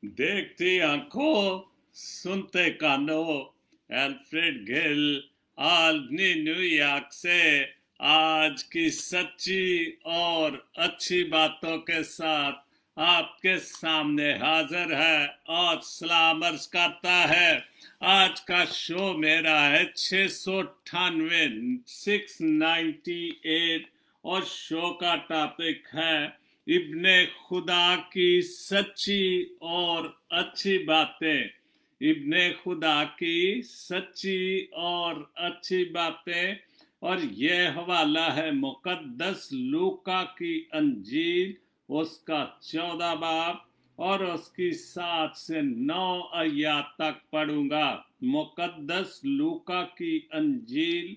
देखती आंखों सुनते कानों, एल्फ्रेड गिल आदमी न्यूयॉर्क से आज की सच्ची और अच्छी बातों के साथ आपके सामने हाजिर है और सलाम अर्ज करता है। आज का शो मेरा है 698 698 और शो का टॉपिक है इब्ने खुदा की सच्ची और अच्छी बातें। इब्ने खुदा की सच्ची और अच्छी बातें, और ये हवाला है मुकद्दस लूका की अंजील, उसका 14 बाब और उसकी 7 से 9 आयत तक पढ़ूंगा। मुकद्दस लूका की अंजील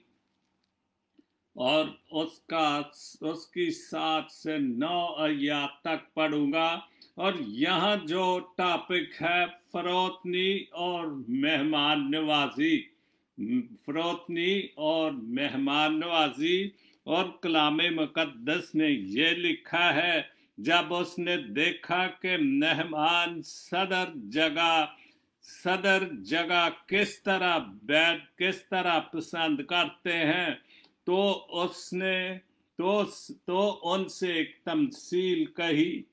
और उसकी 7 से 9 आयत तक पढ़ूंगा। और यहाँ जो टॉपिक है फरोतनी और मेहमान नवाजी, फरोतनी और मेहमान नवाजी। और कलाम मुकद्दस ने ये लिखा है, जब उसने देखा कि मेहमान सदर जगह किस तरह पसंद करते हैं, तो उसने तो उनसे एक तमसील कही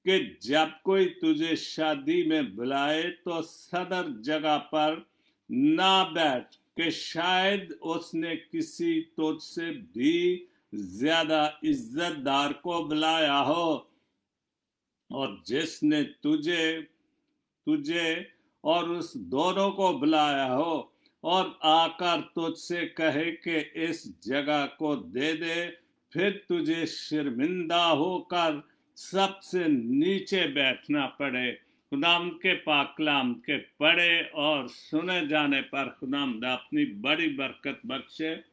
कि जब कोई तुझे शादी में बुलाए तो सदर जगह पर ना बैठ, कि शायद उसने किसी तुझसे भी ज्यादा इज्जतदार को बुलाया हो, और जिसने तुझे और उस दोनों को बुलाया हो और आकर तुझसे कहे कि इस जगह को दे दे, फिर तुझे शर्मिंदा होकर सबसे नीचे बैठना पड़े। खुदाम के पाक कलाम के पढ़े और सुने जाने पर खुदाम अपनी बड़ी बरकत बख्शे,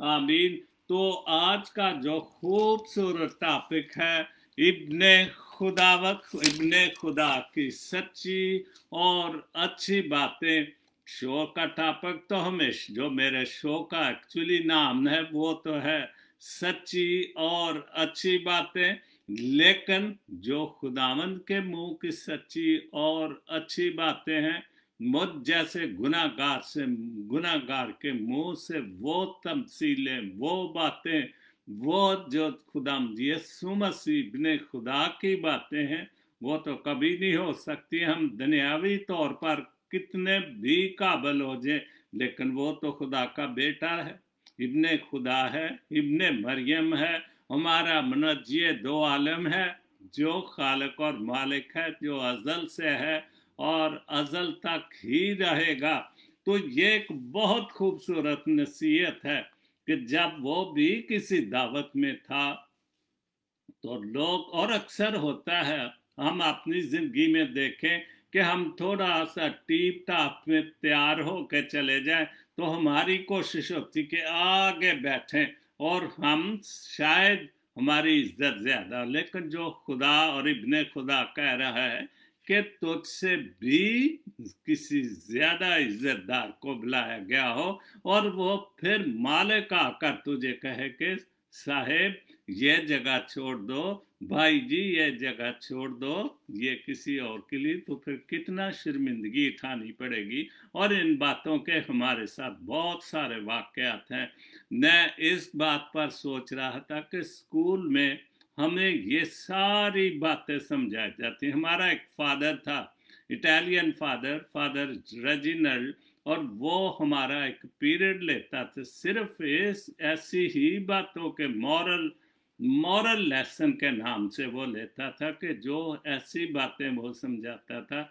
आमीन। तो आज का जो खूबसूरत टॉपिक है इब्ने खुदा की सच्ची और अच्छी बातें। शो का टॉपिक तो हमेशा जो मेरे शो का एक्चुअली नाम है वो तो है सच्ची और अच्छी बातें, लेकिन जो खुदावंद के मुंह की सच्ची और अच्छी बातें हैं, मुझ जैसे गुनाहगार के मुंह से वो तमसीलें, वो बातें, वो जो खुदावंद यीशु मसीह इब्ने खुदा की बातें हैं, वो तो कभी नहीं हो सकती। हम दुनियावी तौर पर कितने भी काबिल हो जाए, लेकिन वो तो खुदा का बेटा है, इब्ने खुदा है, इब्ने मरियम है, हमारा मुनज्जी दो आलम है, जो खालिक और मालिक है, जो अजल से है और अजल तक ही रहेगा। तो ये एक बहुत खूबसूरत नसीहत है कि जब वो भी किसी दावत में था तो लोग, और अक्सर होता है हम अपनी जिंदगी में देखें कि हम थोड़ा सा टीप टाप में तैयार होकर चले जाएं, तो हमारी कोशिश होती कि आगे बैठें और हम शायद हमारी इज्जत ज्यादा, लेकिन जो खुदा और इब्ने खुदा कह रहा है कि तुझसे भी किसी ज्यादा इज्जतदार को बुलाया गया हो, और वो फिर मालिक आकर तुझे कहे कि साहेब ये जगह छोड़ दो, भाई जी ये जगह छोड़ दो, ये किसी और के लिए, तो फिर कितना शर्मिंदगी उठानी पड़ेगी। और इन बातों के हमारे साथ बहुत सारे वाकयात हैं। मैं इस बात पर सोच रहा था कि स्कूल में हमें ये सारी बातें समझाई जाती। हमारा एक फादर था, इटालियन फादर रेजिनल्ड, और वो हमारा एक पीरियड लेता था सिर्फ ऐसी ही बातों के मॉरल लेसन के नाम से वो लेता था, कि जो ऐसी बातें वो समझाता था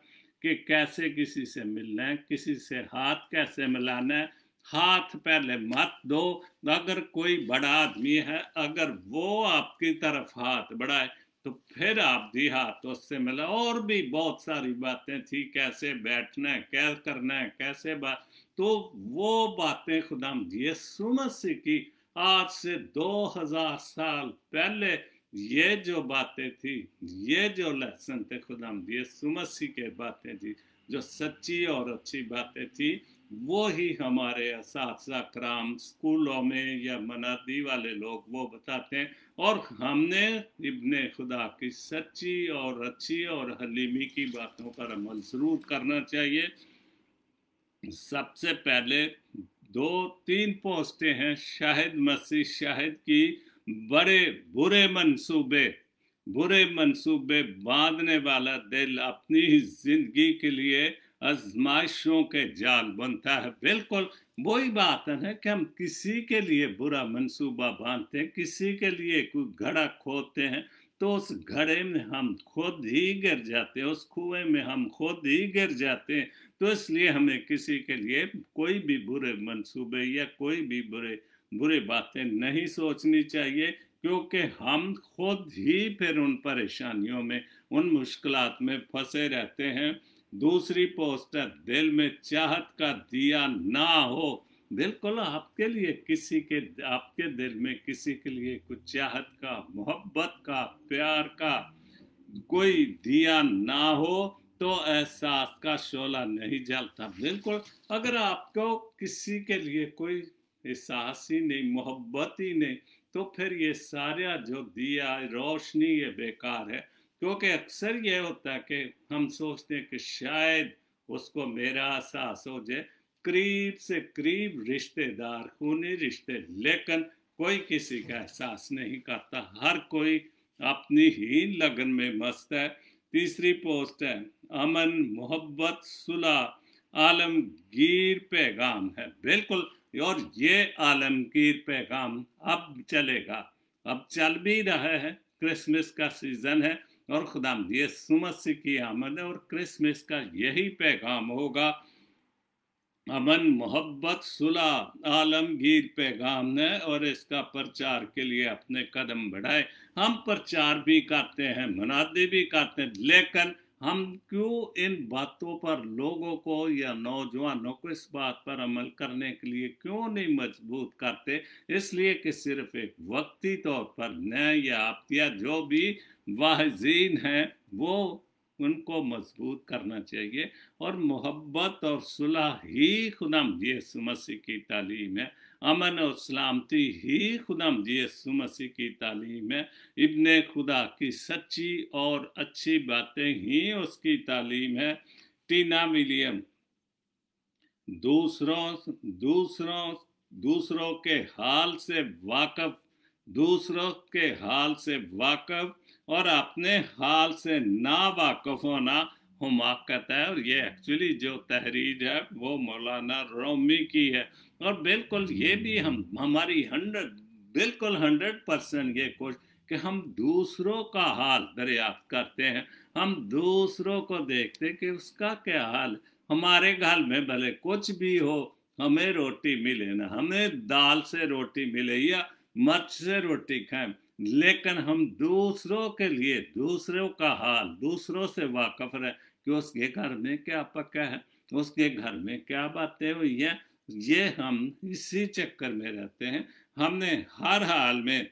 कि कैसे किसी से मिलना है, किसी से हाथ कैसे मिलाना है, हाथ पहले मत दो। अगर कोई बड़ा आदमी है, अगर वो आपकी तरफ हाथ बढ़ाए तो फिर आप भी हाथ उससे मिला। और भी बहुत सारी बातें थी, कैसे बैठना है, क्या करना है, कैसे बात। तो वो बातें खुदाम यीशु मसीह की आज से 2000 साल पहले ये जो बातें थी, ये जो लेसन थे खुदाम यीशु मसीह के बातें थी, जो सच्ची और अच्छी बातें थी, वो ही हमारे असातिज़ा कराम स्कूलों में या मनादी वाले लोग वो बताते हैं। और हमने इब्ने खुदा की सच्ची और अच्छी और हलीमी की बातों पर अमल ज़रूर करना चाहिए। सबसे पहले 2-3 पोस्टें हैं शाहिद मसीह शाहिद की, बड़े बुरे मंसूबे बांधने वाला दिल अपनी ही जिंदगी के लिए आजमाइशों के जाल बनता है। बिल्कुल वही बात है कि हम किसी के लिए बुरा मंसूबा बांधते हैं, किसी के लिए कोई घड़ा खोदते हैं, तो उस घड़े में हम खुद ही गिर जाते हैं, उस कुएं में हम खुद ही गिर जाते हैं। तो इसलिए हमें किसी के लिए कोई भी बुरे मंसूबे या कोई भी बुरे बातें नहीं सोचनी चाहिए, क्योंकि हम खुद ही फिर उन परेशानियों में, उन मुश्किलात में फंसे रहते हैं। दूसरी पोस्ट है, दिल में चाहत का दिया ना हो। बिल्कुल आपके लिए आपके दिल में किसी के लिए कुछ चाहत का, मोहब्बत का, प्यार का कोई दिया ना हो तो एहसास का शोला नहीं जलता। बिल्कुल अगर आपको किसी के लिए कोई एहसास ही नहीं, मोहब्बत ही नहीं, तो फिर ये सारा जो दिया रोशनी ये बेकार है। क्योंकि अक्सर ये होता है कि हम सोचते हैं कि शायद उसको मेरा एहसास हो जाए, करीब से करीब रिश्तेदार, खूनी रिश्ते, लेकिन कोई किसी का एहसास नहीं करता, हर कोई अपनी ही लगन में मस्त है। तीसरी पोस्ट है, अमन मोहब्बत सुलह आलमगीर पैगाम है। बिल्कुल, और ये आलमगीर पैगाम अब चलेगा, अब चल भी रहा है। क्रिसमस का सीजन है और खुदाम यीशु मसीह की आमद है, और क्रिसमस का यही पैगाम होगा, अमन मोहब्बत सुलह आलमगीर पैगाम है। और इसका प्रचार के लिए अपने कदम बढ़ाए। हम प्रचार भी करते हैं, मनादी भी करते हैं, लेकिन हम क्यों इन बातों पर लोगों को या नौजवानों को इस बात पर अमल करने के लिए क्यों नहीं मजबूत करते? इसलिए कि सिर्फ एक वक्ती तौर पर न, या आप या जो भी वाहिज़ीन हैं वो उनको मजबूत करना चाहिए। और मोहब्बत और सुलह ही खुदाम यीशु मसीह की तालीम है, अमन और सलामती ही खुदाम यीशु मसीह की तालीम है, इब्ने खुदा की सच्ची और अच्छी बातें ही उसकी तालीम है। टीना विलियम, दूसरों के हाल से वाकफ, दूसरों के हाल से वाकफ और अपने हाल से ना वाकफ होना हुमाकत है। और ये एक्चुअली जो तहरीर है वो मौलाना रूमी की है। और बिल्कुल ये भी हमारी 100% ये कोशिश कि हम दूसरों का हाल दरियाफ्त करते हैं, हम दूसरों को देखते कि उसका क्या हाल। हमारे घर में भले कुछ भी हो, हमें रोटी मिले ना, हमें दाल से रोटी मिले या मिर्च से रोटी खाएं, लेकिन हम दूसरों के लिए दूसरों का हाल, दूसरों से वाकफ रहे कि उसके घर में क्या पका है, उसके घर में क्या बातें हुई हैं। ये हम इसी चक्कर में रहते हैं। हमने हर हाल में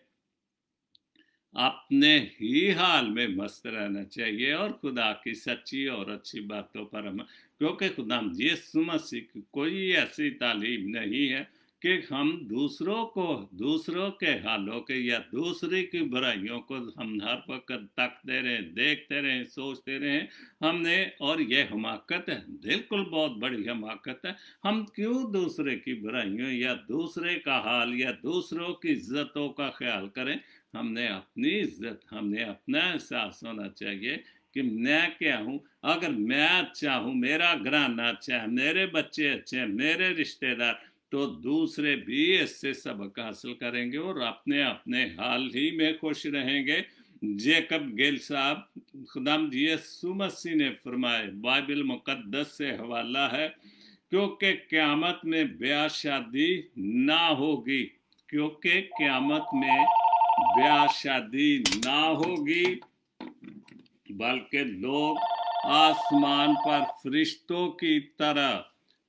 अपने ही हाल में मस्त रहना चाहिए और खुदा की सच्ची और अच्छी बातों पर हम, क्योंकि खुदा यीशु मसीह की कोई ऐसी तालीम नहीं है कि हम दूसरों के हालों के या दूसरे की बुराइयों को हम हर वक्त तकते रहें, देखते रहें, सोचते रहें। हमने, और ये हमाकत है, बिल्कुल बहुत बड़ी हमाकत है। हम क्यों दूसरे की बुराइयों या दूसरे का हाल या दूसरों की इज्जतों का ख्याल करें? हमने अपनी इज्जत, हमने अपना एहसास होना चाहिए कि मैं क्या हूँ। अगर मैं अच्छा हूँ, मेरा घराना अच्छा है, मेरे बच्चे अच्छे हैं, मेरे रिश्तेदार, तो दूसरे भी इससे सबक हासिल करेंगे और अपने अपने हाल ही में खुश रहेंगे। जेकब गिल साहब, खुदाम यीशु मसीह ने फरमाए, बाइबल मुकद्दस से हवाला है, क्योंकि क़यामत में ब्याह शादी ना होगी, क्योंकि क़यामत में ब्याह शादी ना होगी, बल्कि लोग आसमान पर फरिश्तों की तरह,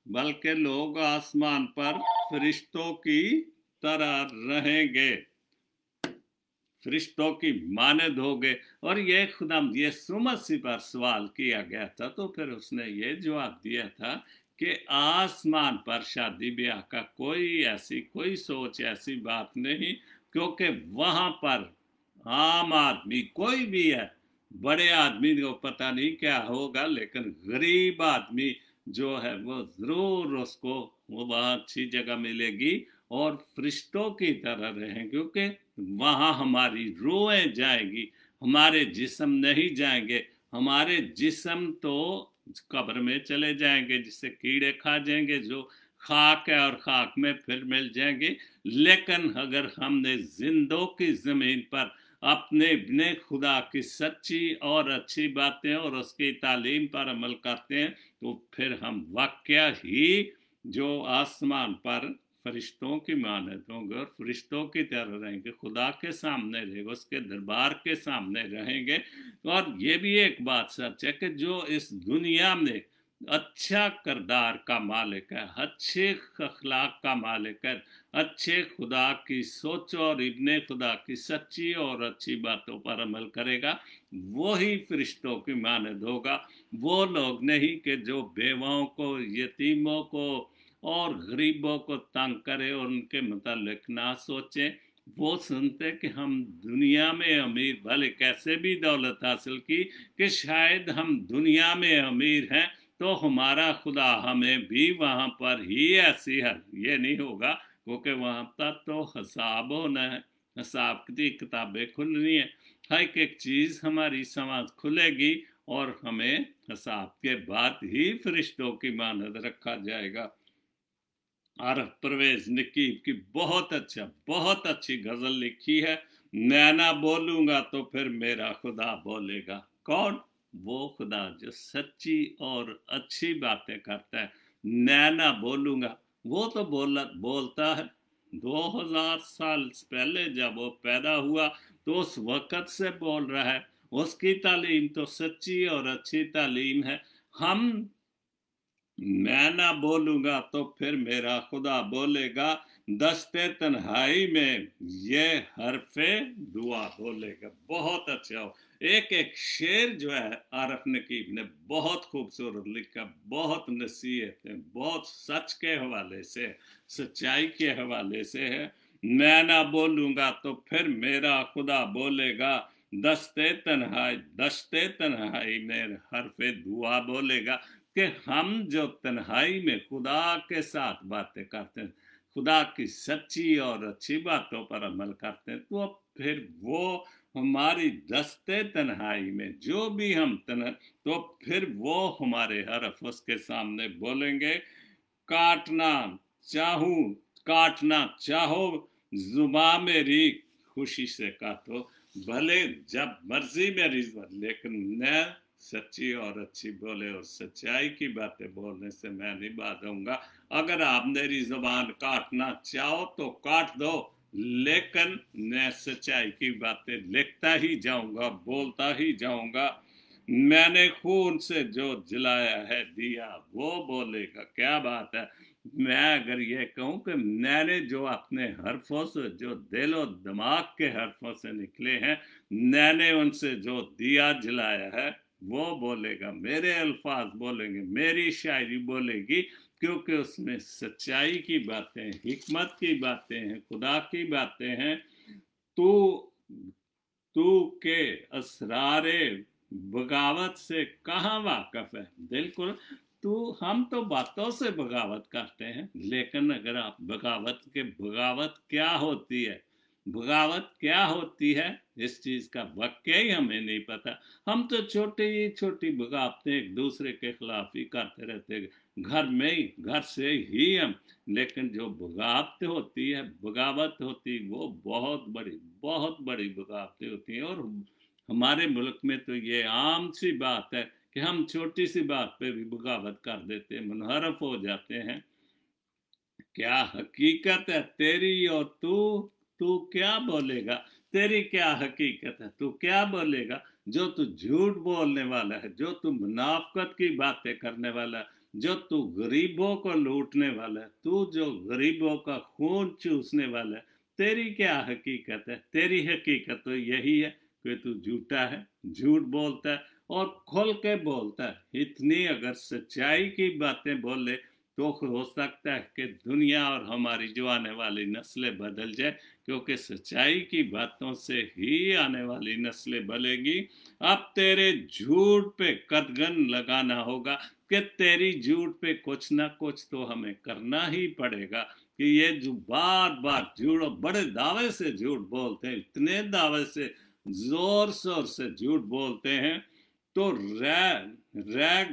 बल्कि लोग आसमान पर फरिश्तों की तरह रहेंगे, फरिश्तों की मानद हो गए। और ये खुदा यीशु मसीह पर सवाल किया गया था, तो फिर उसने ये जवाब दिया था कि आसमान पर शादी ब्याह का कोई सोच, ऐसी बात नहीं, क्योंकि वहां पर आम आदमी कोई भी है, बड़े आदमी को पता नहीं क्या होगा, लेकिन गरीब आदमी जो है वो जरूर उसको वो वहाँ अच्छी जगह मिलेगी और फरिश्तों की तरह रहें, क्योंकि वहाँ हमारी रूहें जाएंगी, हमारे जिस्म नहीं जाएंगे। हमारे जिस्म तो कब्र में चले जाएंगे, जिससे कीड़े खा जाएंगे, जो खाक है और खाक में फिर मिल जाएंगे। लेकिन अगर हमने जिंदों की जमीन पर अपने इब्ने खुदा की सच्ची और अच्छी बातें और उसकी तालीम पर अमल करते हैं, तो फिर हम वाकया ही जो आसमान पर फरिश्तों की मानत होंगे और फरिश्तों की तरह रहेंगे, खुदा के सामने रहेंगे, उसके दरबार के सामने रहेंगे। और ये भी एक बात सच है कि जो इस दुनिया में अच्छा किरदार का मालिक है, अच्छे अखलाक का मालिक है, अच्छे खुदा की सोच और इब्ने खुदा की सच्ची और अच्छी बातों पर अमल करेगा, वही फरिश्तों की मानद होगा। वो लोग नहीं कि जो बेवाओं को, यतीमों को और गरीबों को तंग करे और उनके मुतालिक ना सोचें। वो सुनते कि हम दुनिया में अमीर, भले कैसे भी दौलत हासिल की, कि शायद हम दुनिया में अमीर हैं तो हमारा खुदा हमें भी वहाँ पर ही ऐसी है, ये नहीं होगा, क्योंकि वहाँ पर तो हिसाब होना है, हिसाब की किताबें खुलनी है, हर एक चीज़ हमारी समझ खुलेगी और हमें हिसाब के बाद ही फरिश्तों की मानद रखा जाएगा। आरफ परवेज नकीब की बहुत अच्छी गजल लिखी है, नैना बोलूंगा तो फिर मेरा खुदा बोलेगा। कौन? वो खुदा जो सच्ची और अच्छी बातें करता है। नैना बोलूंगा, वो तो बोलता है 2000 साल पहले जब वो पैदा हुआ तो उस वक़्त से बोल रहा है। उसकी तालीम तो सच्ची और अच्छी तालीम है। हम मैं ना बोलूंगा तो फिर मेरा खुदा बोलेगा, दस्ते तन्हाई में ये हरफे दुआ बोलेगा। बहुत अच्छा हो। एक एक शेर जो है आरफ नकीब ने बहुत खूबसूरत लिखा, बहुत नसीहत है, बहुत सच के हवाले से, सच्चाई के हवाले से है। मैं ना बोलूंगा तो फिर मेरा खुदा बोलेगा, दस्ते तन्हाई में हरफे दुआ बोलेगा। कि हम जो तन्हाई में खुदा के साथ बातें करते हैं, खुदा की सच्ची और अच्छी बातों पर अमल करते हैं, तो फिर वो हमारी दस्ते तन्हाई में जो भी हम तो फिर वो हमारे हरफ उसके सामने बोलेंगे। काटना काटना चाहो जुबा मेरी खुशी से काटो, भले जब मर्जी मेरी, लेकिन मैं सच्ची और अच्छी बोले और सच्चाई की बातें बोलने से मैं नहीं बाधूंगा। अगर आप मेरी जुबान काटना चाहो तो काट दो, लेकिन मैं सच्चाई की बातें लिखता ही जाऊंगा, बोलता ही जाऊंगा। मैंने खून से जो जलाया है दिया वो बोलेगा। क्या बात है। मैं अगर ये कहूँ कि मैंने जो अपने हरफों से, जो दिल और दिमाग के हरफों से निकले हैं, मैंने उनसे जो दिया जलाया है वो बोलेगा, मेरे अल्फाज बोलेंगे, मेरी शायरी बोलेगी, क्योंकि उसमें सच्चाई की बातें, हिकमत की बातें हैं, खुदा की बातें हैं। तू के असरारे बगावत से कहाँ वाकफ है। बिल्कुल। हम तो बातों से बगावत करते हैं, लेकिन अगर आप बगावत क्या होती है, बगावत क्या होती है, इस चीज का वाकई ही हमें नहीं पता। हम तो छोटी बगावतें एक दूसरे के खिलाफ ही करते रहते हैं, घर में ही, घर से ही हम। लेकिन जो बगावत होती, वो बहुत बड़ी बगावतें होती हैं। और हमारे मुल्क में तो ये आम सी बात है कि हम छोटी सी बात पे भी बगावत कर देते हैं, मुनहरफ हो जाते हैं। क्या हकीकत है तेरी और तू क्या बोलेगा। तेरी क्या हकीकत है, तू क्या बोलेगा। जो तू झूठ बोलने वाला है, जो तू मुनाफकत की बातें करने वाला है, जो तू गरीबों को लूटने वाला है, तू जो गरीबों का खून चूसने वाला है, तेरी क्या हकीकत है। तेरी हकीकत तो यही है कि तू झूठा है, झूठ बोलता है और खुल के बोलता है। इतनी अगर सच्चाई की बातें बोले तो हो सकता है कि दुनिया और हमारी जो आने वाली नस्लें बदल जाए, क्योंकि सच्चाई की बातों से ही आने वाली नस्लें बदलेगी। अब तेरे झूठ पे कदगन लगाना होगा कि तेरी झूठ पे कुछ ना कुछ तो हमें करना ही पड़ेगा। कि ये जो बार बार झूठ, बड़े दावे से झूठ बोलते हैं, इतने दावे से जोर शोर से झूठ बोलते हैं, तो रह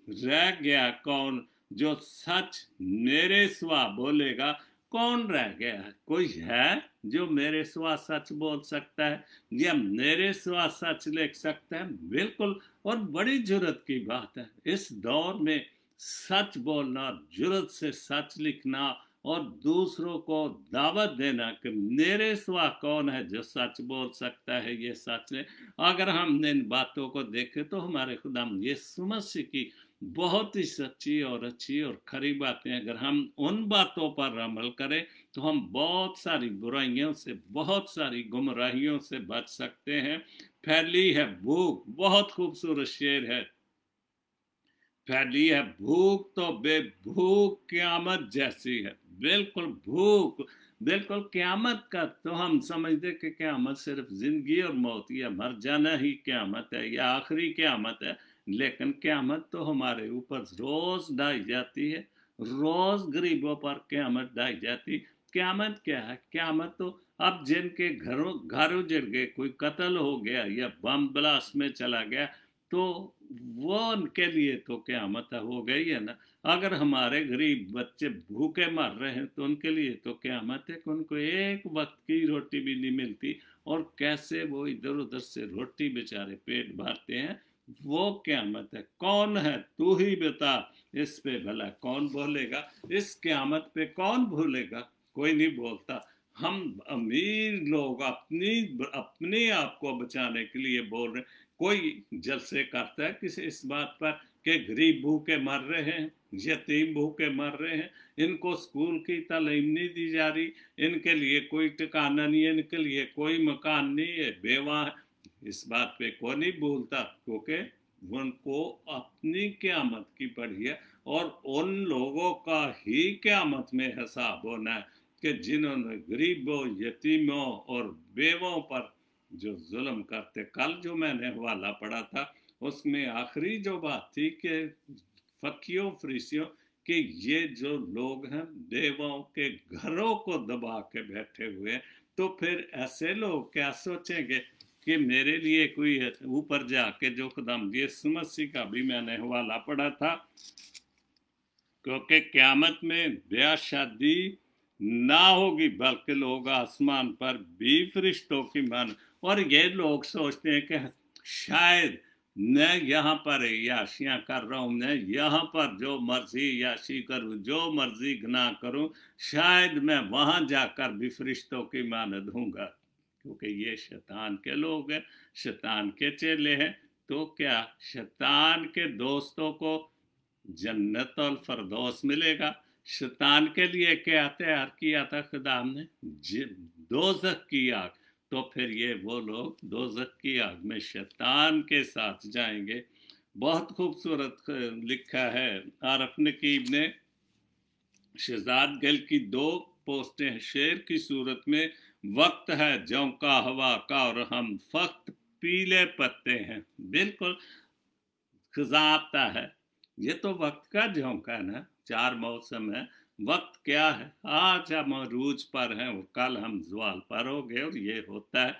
रह गया कौन जो सच मेरे सिवा बोलेगा? कौन रह गया है? कोई है जो मेरे सिवा सच बोल सकता है या मेरे सिवा सच लिख सकता है? बिल्कुल। और बड़ी जुर्रत की बात है इस दौर में सच बोलना, जुर्रत से सच लिखना और दूसरों को दावत देना कि मेरे सिवा कौन है जो सच बोल सकता है। ये सच है। अगर हम इन बातों को देखें तो हमारे खुदा यीशु मसीह की बहुत ही सच्ची और अच्छी और खरी बातें, अगर हम उन बातों पर अमल करें तो हम बहुत सारी बुराइयों से, बहुत सारी गुमराहियों से बच सकते हैं। फैली है भूख, बहुत खूबसूरत शेर है। फैली है भूख तो बेभूख क़यामत जैसी है। बिल्कुल भूख, बिल्कुल क़यामत का तो हम समझते कि क़यामत सिर्फ जिंदगी और मौत या मर जाना ही क़यामत है या आखिरी क़यामत है, लेकिन क़यामत तो हमारे ऊपर रोज ढाई जाती है। रोज गरीबों पर क़यामत ढाई जाती। क़यामत क्या है? क़यामत तो अब जिनके घर उजड़ गए, कोई कत्ल हो गया या बम ब्लास्ट में चला गया, तो वो उनके लिए तो क़यामत हो गई है ना। अगर हमारे गरीब बच्चे भूखे मर रहे हैं तो उनके लिए तो क़यामत है कि उनको एक वक्त की रोटी भी नहीं मिलती, और कैसे वो इधर उधर से रोटी बेचारे पेट भरते हैं, वो क़यामत है। कौन है? तू ही बता, इस पे भला कौन बोलेगा? इस क़यामत पे कौन भूलेगा? कोई नहीं बोलता। हम अमीर लोग अपने आप को बचाने के लिए बोल रहे हैं। कोई जलसे करता है किसी इस बात पर कि गरीब भूखे मर रहे हैं, यतीम भूखे मर रहे हैं, इनको स्कूल की तालीम नहीं दी जा रही, इनके लिए कोई ठिकाना नहीं है, इनके लिए कोई मकान नहीं है, बेवा है। इस बात पे कोई नहीं भूलता, क्योंकि उनको अपनी क़यामत की पड़ी है और उन लोगों का ही क़यामत में हिसाब होना है कि जिन्होंने गरीबों, यतीमों और बेवों पर जो जुल्म करते। कल जो मैंने हवाला पढ़ा था उसमें आखिरी जो बात थी कि फकीरों फरीसियों कि ये जो लोग हैं बेवों के घरों को दबा के बैठे हुए हैं, तो फिर ऐसे लोग क्या सोचेंगे कि मेरे लिए कोई ऊपर जाके, जो खुदाम यीशु मसीह का भी मैंने हवाला पढ़ा था, क्योंकि क़यामत में ब्याह शादी ना होगी बल्कि लोग आसमान पर भी फरिश्तों की मान। और ये लोग सोचते हैं कि शायद मैं यहाँ पर याशियाँ कर रहा हूँ, मैं यहाँ पर जो मर्जी याशी करूँ, जो मर्जी गुनाह करूँ, शायद मैं वहाँ जाकर भी फरिश्तों की मानद हूँगा, क्योंकि ये शैतान के लोग हैं, शैतान के चेले हैं। तो क्या शैतान के दोस्तों को जन्नत और फरदौस मिलेगा? शैतान के लिए क्या तैयार किया था खुदा ने? दोज़ख की आग। तो फिर ये वो लोग दोज़ख की आग में शैतान के साथ जाएंगे। बहुत खूबसूरत लिखा है आरफ नकीब ने। शहजाद गिल की 2 पोस्टें हैं शेर की सूरत में। वक्त है जौ का, हवा का, और हम फक्त पीले पत्ते हैं। बिल्कुल खिजाता है, ये तो वक्त का झोंका है ना। 4 मौसम है। वक्त क्या है? आज हम अरूज पर हैं और कल हम ज़वाल पर हो गए, और ये होता है,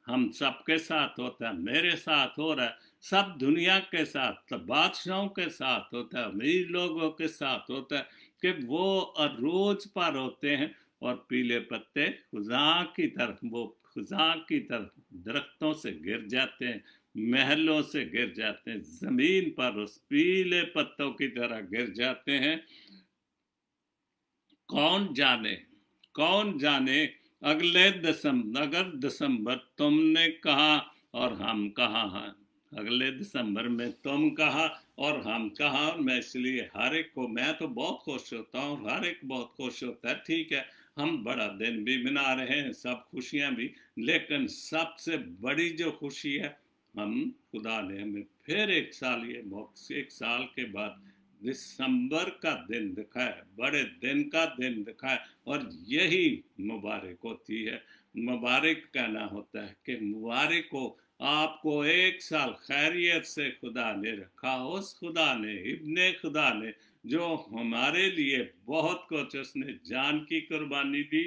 हम सबके साथ होता है, मेरे साथ हो रहा है, सब दुनिया के साथ, बादशाहों के साथ होता है, अमीर लोगों के साथ होता है कि वो अरूज पर होते हैं और पीले पत्ते खुदा की तरफ, वो खुदा की तरफ दरख्तों से गिर जाते हैं, महलों से गिर जाते हैं, जमीन पर उस पीले पत्तों की तरह गिर जाते हैं। कौन जाने, कौन जाने अगर दिसंबर तुमने कहा और हम कहा हैं, अगले दिसंबर में तुम कहा और हम कहा। मैं इसलिए हर एक को, मैं तो बहुत खुश होता हूँ, हर एक बहुत खुश होता है। ठीक है, हम बड़ा दिन भी मना रहे हैं, सब खुशियाँ भी, लेकिन सबसे बड़ी जो खुशी है खुदा ने हमें फिर 1 साल, ये 1 साल के बाद दिसंबर का दिन दिखाया, बड़े दिन का दिन दिखाया, और यही मुबारक होती है। मुबारक कहना होता है कि मुबारक हो आपको 1 साल खैरियत से खुदा ने रखा। उस खुदा ने, इब्ने खुदा ने, जो हमारे लिए बहुत कुछ, उसने जान की कुर्बानी दी,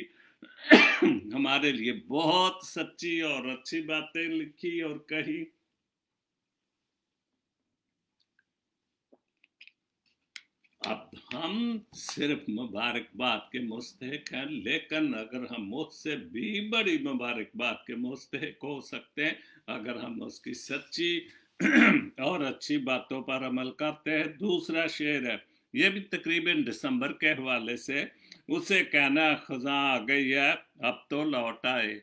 हमारे लिए बहुत सच्ची और अच्छी बातें लिखी और कही। अब हम सिर्फ मुबारकबाद के मुस्तहिक हैं, लेकिन अगर हम मुझसे भी बड़ी मुबारकबाद के मुस्तहिक हो सकते हैं अगर हम उसकी सच्ची और अच्छी बातों पर अमल करते हैं। दूसरा शेर है, ये भी तकरीबन दिसंबर के हवाले से, उसे कहना खजा आ गई है अब तो लौट आए।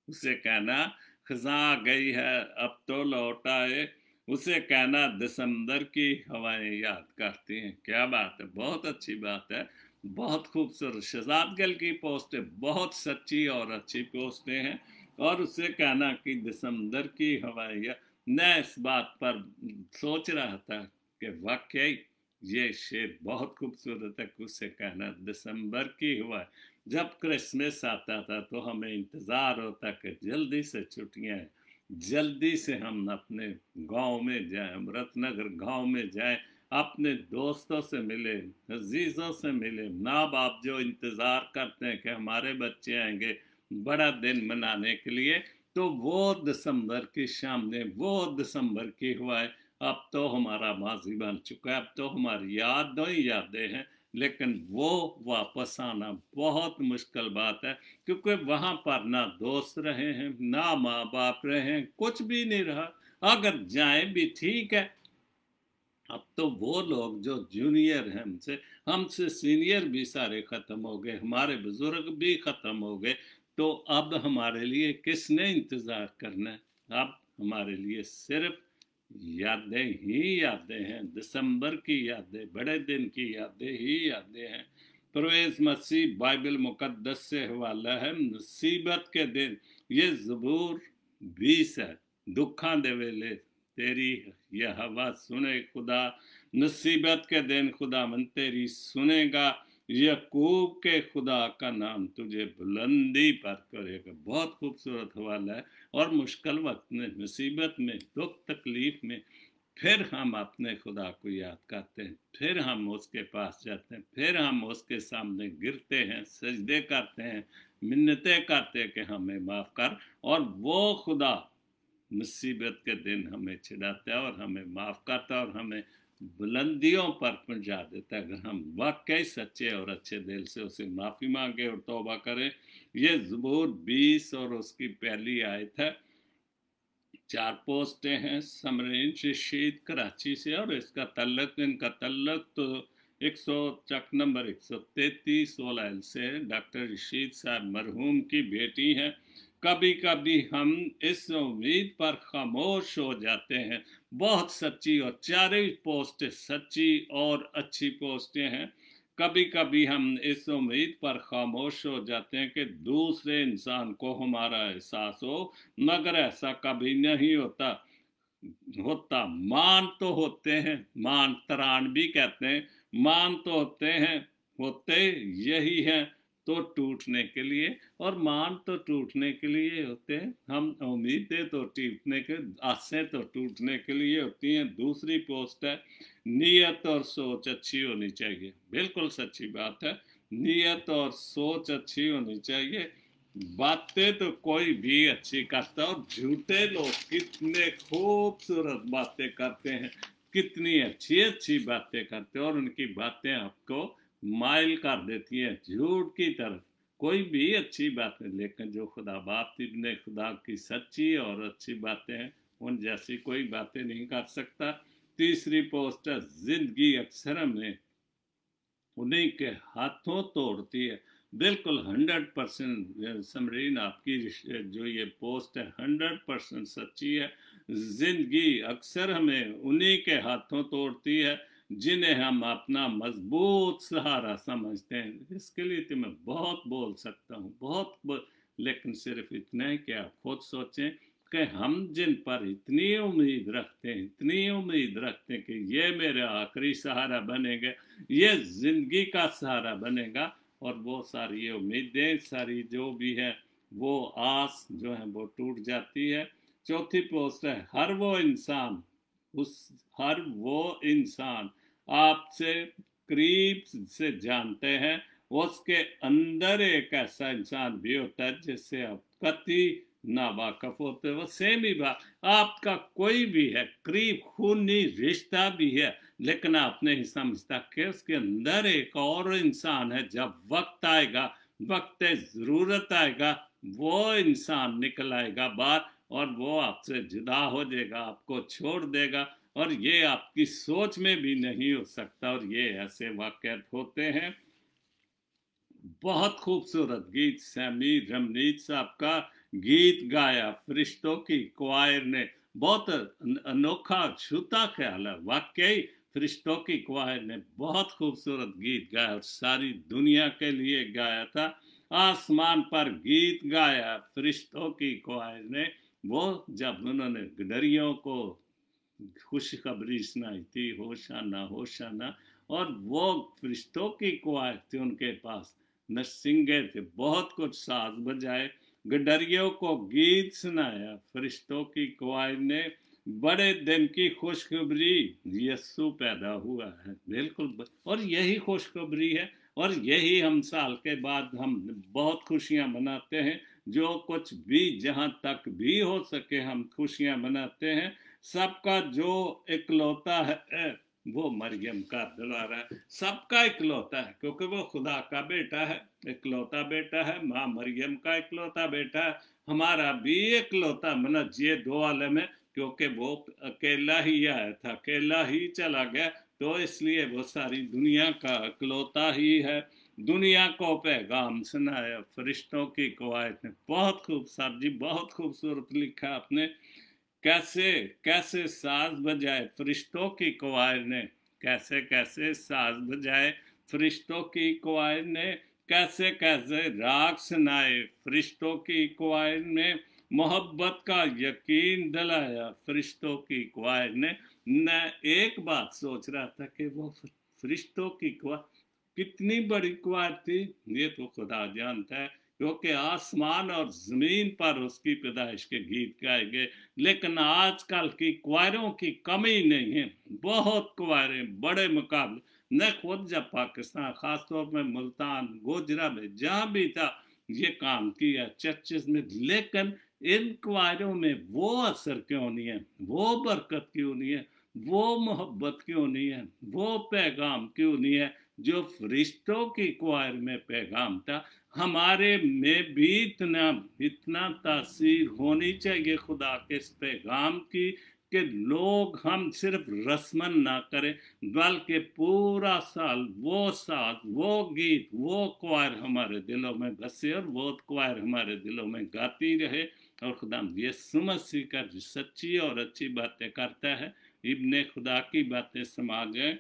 उसे कहना खजा आ गई है अब तो लौट आए, उसे कहना दिसंबर की हवाएं याद करती हैं। क्या बात है, बहुत अच्छी बात है, बहुत खूबसूरत। शहजाद गिल की पोस्टें बहुत सच्ची और अच्छी पोस्टें हैं, और उसे कहना कि दिसंबर की हवाएं याद। मैं इस बात पर सोच रहा था कि वाकई ये शेर बहुत खूबसूरत है। उसे कहना दिसंबर की हवा। जब क्रिसमस आता था तो हमें इंतज़ार होता कि जल्दी से छुट्टियां, जल्दी से हम अपने गांव में जाएं, अमृतनगर गांव में जाएं, अपने दोस्तों से मिले, अजीज़ों से मिले। माँ बाप जो इंतज़ार करते हैं कि हमारे बच्चे आएंगे बड़ा दिन मनाने के लिए, तो वो दिसंबर की शाम ने, वो दिसंबर की हवाएं अब तो हमारा माजी बन चुका है, अब तो हमारी यादें ही यादें हैं। लेकिन वो वापस आना बहुत मुश्किल बात है, क्योंकि वहाँ पर ना दोस्त रहे हैं, ना माँ बाप रहे हैं, कुछ भी नहीं रहा। अगर जाए भी ठीक है, अब तो वो लोग जो जूनियर हैं हमसे, हमसे सीनियर भी सारे ख़त्म हो गए, हमारे बुजुर्ग भी ख़त्म हो गए, तो अब हमारे लिए किसने इंतज़ार करना है? अब हमारे लिए सिर्फ यादें ही यादें हैं, दिसंबर की यादें, बड़े दिन की यादें ही यादें हैं। परवेज़ मसीह बाइबल मुकद्दस से हवाला है, मुसीबत के दिन। ये ज़बूर 20 है। दुखा दे वेले तेरी यह हवा सुने खुदा, मुसीबत के दिन खुदा मन तेरी सुनेगा, यकूब के खुदा का नाम तुझे बुलंदी पर करेगा। बहुत खूबसूरत हवाला है। और मुश्किल वक्त में, मुसीबत में, दुख तकलीफ में फिर हम अपने खुदा को याद करते हैं, फिर हम उसके पास जाते हैं, फिर हम उसके सामने गिरते हैं, सजदे करते हैं, मिन्नतें करते हैं कि हमें माफ़ कर। और वो खुदा मुसीबत के दिन हमें छिड़ाता है और हमें माफ़ करता है और हमें बुलंदियों पर पहुंचा देता है, अगर हम वाकई सच्चे और अच्छे दिल से उसे माफ़ी मांगे और तौबा करें। ये ज़बूर 20 और उसकी पहली आयत है। 4 पोस्टें हैं। समरीन रशीद कराची से, और इसका इनका तल्लक तो 100 चक नंबर 133 वोलाइल से। डॉक्टर रशीद साहब मरहूम की बेटी हैं। कभी कभी हम इस उम्मीद पर खामोश हो जाते हैं। बहुत सच्ची, और 4 पोस्टें सच्ची और अच्छी पोस्टें हैं। कभी कभी हम इस उम्मीद पर खामोश हो जाते हैं कि दूसरे इंसान को हमारा एहसास हो, मगर ऐसा कभी नहीं होता। मान तो होते हैं, मान तरान भी कहते हैं, मान तो होते यही हैं तो टूटने के लिए, और मान तो टूटने के लिए होते हैं। हम उम्मीदें तो टूटने के, आसें तो टूटने के लिए होती हैं। दूसरी पोस्ट है, नीयत और सोच अच्छी होनी चाहिए। बिल्कुल सच्ची बात है, नीयत और सोच अच्छी होनी चाहिए। बातें तो कोई भी अच्छी करता है, और झूठे लोग कितने खूबसूरत बातें करते हैं, कितनी अच्छी अच्छी बातें करते हैं, और उनकी बातें आपको माइल कर देती है झूठ की तरफ। कोई भी अच्छी बात है, लेकिन जो खुदा बाप इब्ने खुदा की सच्ची और अच्छी बातें हैं, उन जैसी कोई बातें नहीं कर सकता। तीसरी पोस्ट है, जिंदगी अक्सर हमें उन्हीं के हाथों तोड़ती है। बिल्कुल 100% समरीन, आपकी जो ये पोस्ट है 100% सच्ची है। जिंदगी अक्सर हमें उन्हीं के हाथों तोड़ती है जिन्हें हम अपना मजबूत सहारा समझते हैं। इसके लिए तो मैं बहुत बोल सकता हूँ, लेकिन सिर्फ इतना है कि आप खुद सोचें कि हम जिन पर इतनी उम्मीद रखते हैं, इतनी उम्मीद रखते हैं कि ये मेरा आखिरी सहारा बनेगा, ये जिंदगी का सहारा बनेगा, और वो सारी उम्मीदें, सारी जो भी है वो आस जो है वो टूट जाती है। चौथी पोस्ट है, हर वो इंसान आपसे करीब से जानते हैं, उसके अंदर एक ऐसा इंसान भी होता है जिससे आप कति ना वाकफ होते। वो सेम ही बात, आपका कोई भी है, करीब खूनी रिश्ता भी है, लेकिन आप नहीं समझता कि उसके अंदर एक और इंसान है। जब वक्त आएगा, वक्त जरूरत आएगा, वो इंसान निकल आएगा बाहर, और वो आपसे जुदा हो जाएगा, आपको छोड़ देगा, और ये आपकी सोच में भी नहीं हो सकता। और ये ऐसे वाक़यात होते हैं। बहुत खूबसूरत गीत सैमी रमनीत साहब का गीत गाया फरिश्तों की क्वायर ने, बहुत अनोखा छूता ख्याल है वाकई। फरिश्तों की क्वायर ने बहुत खूबसूरत गीत गाया, और सारी दुनिया के लिए गाया था। आसमान पर गीत गाया फरिश्तों की क्वायर ने, वो जब उन्होंने गडरियों को खुशखबरी सुनाई थी, होशाना होशाना, और वो फरिश्तों की क्वायर थी उनके पास, नरसिंगे थे, बहुत कुछ साज बजाए, गडरियों को गीत सुनाया फरिश्तों की क्वायर ने। बड़े दिन की खुशखबरी, यस्सु पैदा हुआ है, बिल्कुल, और यही खुशखबरी है, और यही हम साल के बाद हम बहुत खुशियां मनाते हैं। जो कुछ भी जहां तक भी हो सके हम खुशियां मनाते हैं। सबका जो इकलौता है वो मरियम का दुलारा है, सबका इकलौता है, क्योंकि वो खुदा का बेटा है, इकलौता बेटा है, माँ मरियम का इकलौता बेटा है। हमारा भी इकलौता मतलब ये दो आलम है, क्योंकि वो अकेला ही आया था, अकेला ही चला गया, तो इसलिए वो सारी दुनिया का इकलौता ही है। दुनिया को पैगाम सुनाया फरिश्तों की कवायद ने। बहुत खूब सर जी, बहुत खूबसूरत लिखा आपने। कैसे कैसे साज बजाए फरिश्तों की कवायद ने, कैसे कैसे साज बजाए फरिश्तों की कवायद ने, कैसे कैसे राग सुनाए फरिश्तों की कवायद ने, मोहब्बत का यकीन दिलाया फरिश्तों की कवायद ने। मैं एक बात सोच रहा था कि वो फरिश्तों की कवायद कितनी बड़ी कवायद थी, ये तो खुदा जानता है, क्योंकि आसमान और ज़मीन पर उसकी पैदाइश के गीत गाए गए। लेकिन आजकल की क्वायरों की कमी नहीं है, बहुत क्वायरें बड़े मुकाबले। मैं खुद जब पाकिस्तान, ख़ासतौर पर मुल्तान गोजरा में जहाँ भी था ये काम किया चर्चेस में, लेकिन इन क्वायरों में वो असर क्यों नहीं है, वो बरकत क्यों नहीं है, वो मोहब्बत क्यों नहीं है, वो पैगाम क्यों नहीं है जो फरिश्तों की क्वायर में पैगाम था। हमारे में भी इतना तासीर होनी चाहिए खुदा के इस पैगाम की कि लोग हम सिर्फ रस्मन ना करें, बल्कि पूरा साल वो साथ, वो गीत, वो क्वायर हमारे दिलों में बसे, और वो क्वायर हमारे दिलों में गाती रहे। और खुदा यीशु मसीह का जो सच्ची और अच्छी बातें करता है, इब्ने खुदा की बातें समा जाए।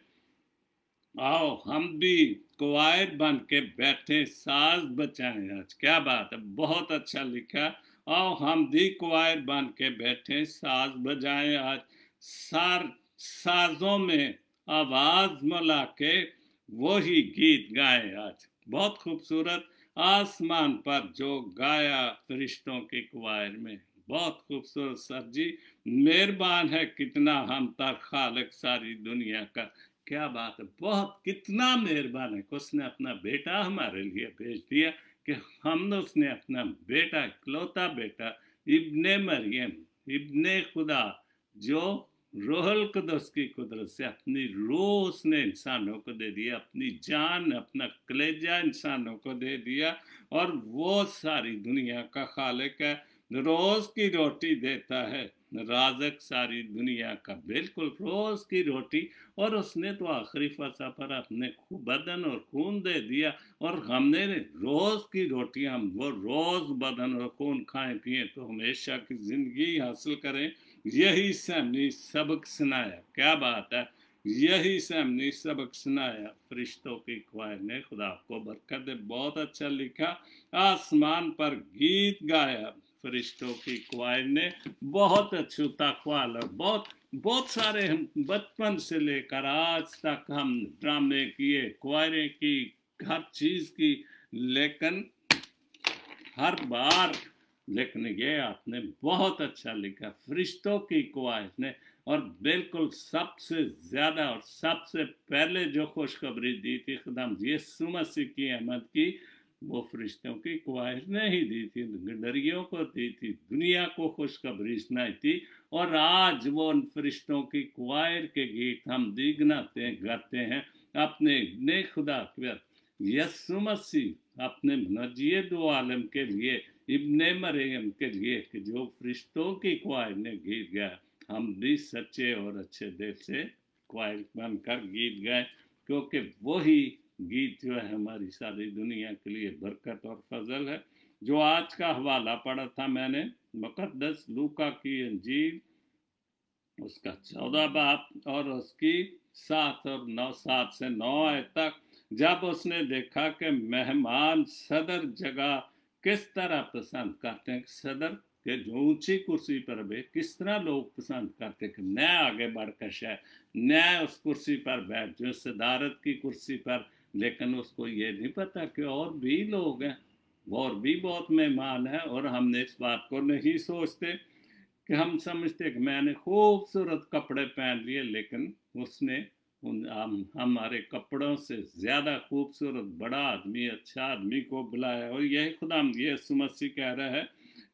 आओ हम भी क्वायर बन के बैठे, साज बचाएं आज। क्या बात है, बहुत अच्छा लिखा। आओ हम भी क्वायर बन के बैठे, साज बजाएं आज। साजों में आवाज मिला के वही गीत गाएं आज। बहुत खूबसूरत। आसमान पर जो गाया फरिश्तों की क्वायर में, बहुत खूबसूरत सर जी। मेहरबान है कितना हम पर खालिक सारी दुनिया का। क्या बात है, बहुत कितना मेहरबान है कि उसने अपना बेटा हमारे लिए भेज दिया, कि हमने उसने अपना बेटा, इकलौता बेटा, इब्ने मरियम, इब्ने खुदा, जो रोहल कुदस की कुदरत से अपनी रूह उसने इंसानों को दे दिया, अपनी जान, अपना कलेजा इंसानों को दे दिया, और वो सारी दुनिया का खालिक है, रोज की रोटी देता है, राज़क सारी दुनिया का, बिल्कुल रोज की रोटी। और उसने तो आखिरी फसा पर अपने बदन और खून दे दिया, और हमने रोज की रोटी, हम वो रोज बदन और खून खाएं पिए तो हमेशा की जिंदगी हासिल करें। यही से हमने सबक सुनाया। क्या बात है, यही से हमने सबक सुनाया फरिश्तों की क्वायर ने। खुदा को बरकत दे, बहुत अच्छा लिखा। आसमान पर गीत गाया फरिश्तों की क्वायर ने बहुत अछूता ख्याल और बहुत सारे हम बचपन से लेकर आज तक हम ड्रामे किए, क्वायरें की, हर चीज की, लेकिन हर बार, लेकिन ये आपने बहुत अच्छा लिखा, फरिश्तों की क्वायर ने। और बिल्कुल सबसे ज्यादा और सबसे पहले जो खुशखबरी दी थी खुदाम यीशु मसीह की आमद की, वो फरिश्तों की क्वायर ने ही दी थी, गडरियों को दी थी, दुनिया को खुशखबरी सुनाई थी। और आज वो उन फरिश्तों की क्वायर के गीत हम दिगनाते गाते हैं अपने ने खुदा के यीशु मसीह अपने नजिए दो आलम के लिए, इब्ने मरियम के लिए, कि जो फरिश्तों की क्वायर ने गीत गाया, हम भी सच्चे और अच्छे दिल से क्वायर बनकर गीत गाए, क्योंकि वही गीत जो है हमारी सारी दुनिया के लिए बरकत और फजल है। जो आज का हवाला पढ़ा था मैंने, मुकद्दस लूका की अंजील उसका 14 बाब और उसकी 7 और 9, 7 से 9 आयत तक। जब उसने देखा कि मेहमान सदर जगह किस तरह पसंद करते हैं, सदर के जो ऊंची कुर्सी पर भी किस तरह लोग पसंद करते हैं कि मैं आगे बढ़कर शायद मैं उस कुर्सी पर बैठ जो सदारत की कुर्सी पर, लेकिन उसको ये नहीं पता कि और भी लोग हैं, और भी बहुत मेहमान हैं, और हमने इस बात को नहीं सोचते कि हम समझते कि मैंने खूबसूरत कपड़े पहन लिए, लेकिन उसने हमारे कपड़ों से ज्यादा खूबसूरत बड़ा आदमी, अच्छा आदमी को बुलाया। और यही खुदा यीशु मसीह कह रहा है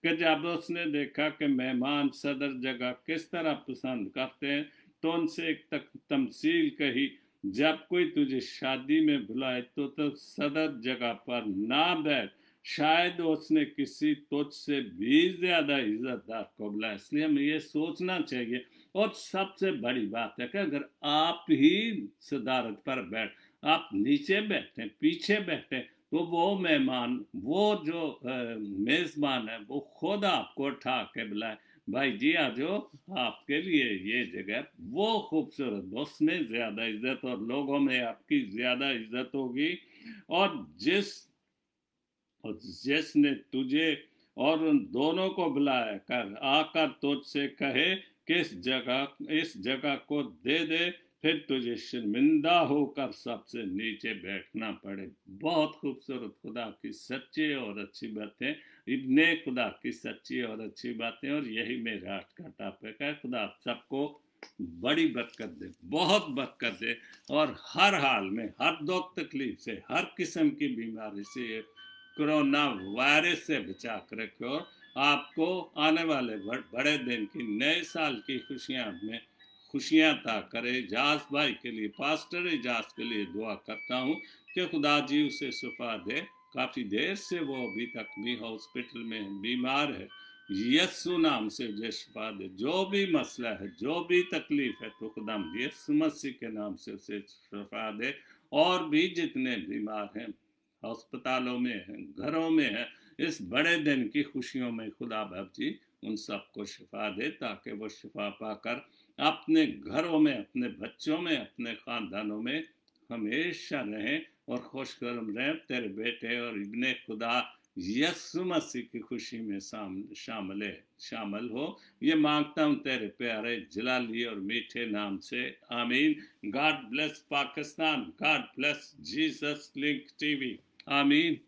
कि जब उसने देखा कि मेहमान सदर जगह किस तरह पसंद करते हैं, तो उनसे एक तमसील कही, जब कोई तुझे शादी में बुलाए तो सदर जगह पर ना बैठ, शायद उसने किसी तुझसे भी ज्यादा इज्जतदार को बुलाया। इसलिए हमें ये सोचना चाहिए। और सबसे बड़ी बात है कि अगर आप ही सदारत पर बैठ, आप नीचे बैठे, पीछे बैठे, तो वो मेहमान, वो जो मेजबान है, वो खुद आपको उठा के बुलाए, भाई जी आ जाओ, आपके लिए ये जगह वो खूबसूरत, उसमें ज्यादा इज्जत और लोगों में आपकी ज्यादा इज्जत होगी। और जिसने तुझे और उन दोनों को बुलाया कर आकर तुझसे कहे कि इस जगह को दे दे, फिर तुझे शर्मिंदा होकर सबसे नीचे बैठना पड़े। बहुत खूबसूरत खुदा की सच्ची और अच्छी बातें, इब्ने खुदा की सच्ची और अच्छी बातें, और यही मेरा आज का टॉपिक है। खुदा सबको बड़ी बरकत दे, बहुत बरकत दे, और हर हाल में, हर दुख तकलीफ से, हर किस्म की बीमारी से, कोरोना वायरस से बचा कर रखे, और आपको आने वाले बड़े दिन की, नए साल की खुशियां अता करे। इजाज भाई के लिए, पास्टर इजाज के लिए दुआ करता हूँ कि खुदा जी उसे शिफा दे। काफी देर से वो अभी तक भी हॉस्पिटल में बीमार है, यीशु नाम से उसे शिफा दे। जो भी मसला है, जो भी तकलीफ है, तो खुदा यीशु मसीह के नाम से उसे शिफा दे। और भी जितने बीमार हैं, अस्पतालों में हैं, घरों में हैं, इस बड़े दिन की खुशियों में खुदा बाप जी उन सबको शिफा दे, ताकि वो शिफा पाकर अपने घरों में, अपने बच्चों में, अपने खानदानों में हमेशा रहें और खुशगर्म रहें। तेरे बेटे और इब्ने खुदा यीशु मसीह की खुशी में शामिल हो, ये मांगता हूँ तेरे प्यारे जलाली और मीठे नाम से, आमीन। God bless Pakistan, God bless Jesus link TV, आमीन।